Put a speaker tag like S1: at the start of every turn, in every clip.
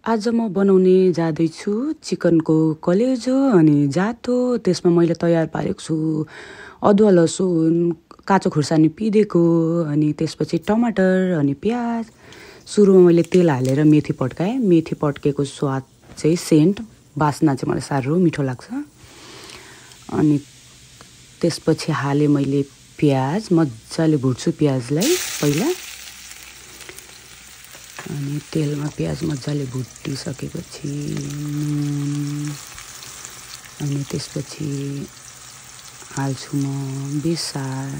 S1: आज म बनाउने जाँदैछु चिकनको कलेजो अनि जातो। त्यसमा मैले तयार पारेको छु अदुवा लसुन, काँचो खुर्सानी पिँधेको, अनि त्यसपछि टमाटर अनि प्याज। सुरुमा मैले तेल हालेर मेथी पड्काएँ। मेथी पड्केको स्वाद चाहिँ सेन्ट बास्ना चाहिँ मलाई साह्रो मिठो लाग्छ। अनि त्यसपछि हालेँ मैले प्याज, मजाले भुट्छु प्याजलाई पहिला। अनि तेलमा प्याज मजाले भुटिसकेपछि नुन, अनि त्यसपछि हाल्छु म बेसार,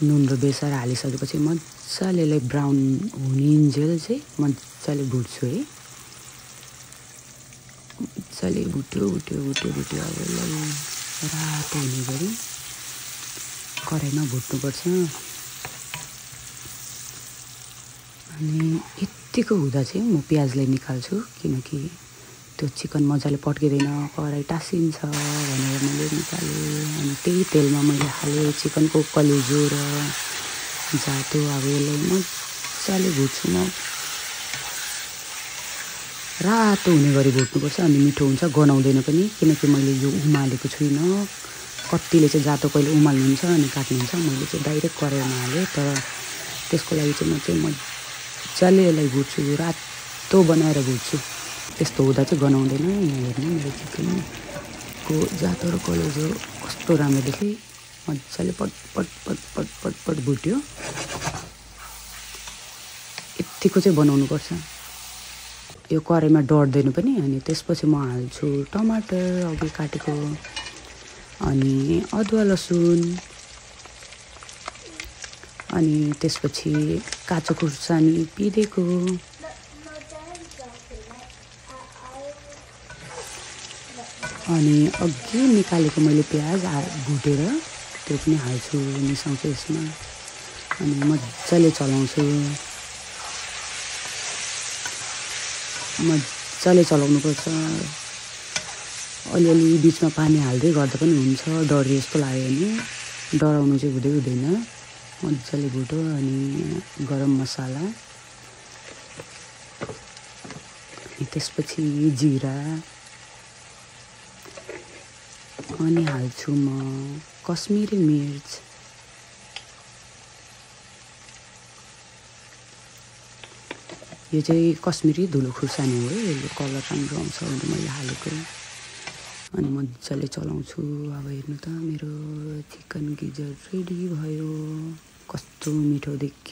S1: नुन र बेसार हालिसकेपछि मजाले यसलाई ब्राउन हुनिन्जेल चाहिँ मजाले भुट्छु है। मजाले भुट्यो अब यसलाई रातो हुने गरी कराईमा भुट्नुपर्छ। अनि यत्तिको हुँदा चाहिँ म प्याजलाई निकाल्छु, किनकि त्यो चिकन मजाले पड्किँदैन, कराई टाँसिन्छ भनेर मैले निकालेँ। अनि त्यही तेलमा मैले हालेँ चिकनको कलेजो र जातो। अब यसलाई मजाले भुट्छु म, रातो हुने गरी भुट्नुपर्छ। अनि मिठो हुन्छ, गनाउँदैन पनि, किनकि मैले यो उमालेको छुइनँ। कतिले चाहिँ जातो कहिले उमाल्नुहुन्छ अनि काट्नुहुन्छ, मैले चाहिँ डाइरेक्ट कराईमा हालेँ। तर त्यसको लागि चाहिँ म चाहिँ मजाले यसलाई भुट्छु, रातो बनाएर भुट्छु। त्यस्तो हुँदा चाहिँ गनाउँदैन। यहाँ हेर्नु मेरो चिकनको जातो र कलेजो कस्तो राम्रो देखेँ, मजाले पट पट पट पट पट पट भुट्यो। यत्तिको चाहिँ बनाउनुपर्छ, यो कराईमा डढ्दैन पनि। अनि त्यसपछि म हाल्छु टमाटर अघि काटेको, अनि अदुवा लसुन, अनि त्यसपछि काँचो खुर्सानी पिँधेको, अनि अघि निकालेको मैले प्याज भुटेर त्यो पनि हाल्छु, मिसाउँछु यसमा। अनि मजाले चलाउँछु, मजाले चलाउनुपर्छ। अलिअलि बिचमा पानी हाल्दै गर्दा पनि हुन्छ, डढ्यो जस्तो लाग्यो भने। डराउनु चाहिँ हुँदैन। मजाले भुट्यो। अनि गरम मसाला, अनि त्यसपछि जिरा, अनि हाल्छु म कश्मिरी मिर्च, यो चाहिँ कश्मिरी धुलो खुर्सानी हो, यसले कलर राम्रो आउँछ भने मैले हालेको। अनि मजाले चलाउँछु। अब हेर्नु त मेरो चिकन गिजर रेडी भयो, कस्तो मिठो देखियो।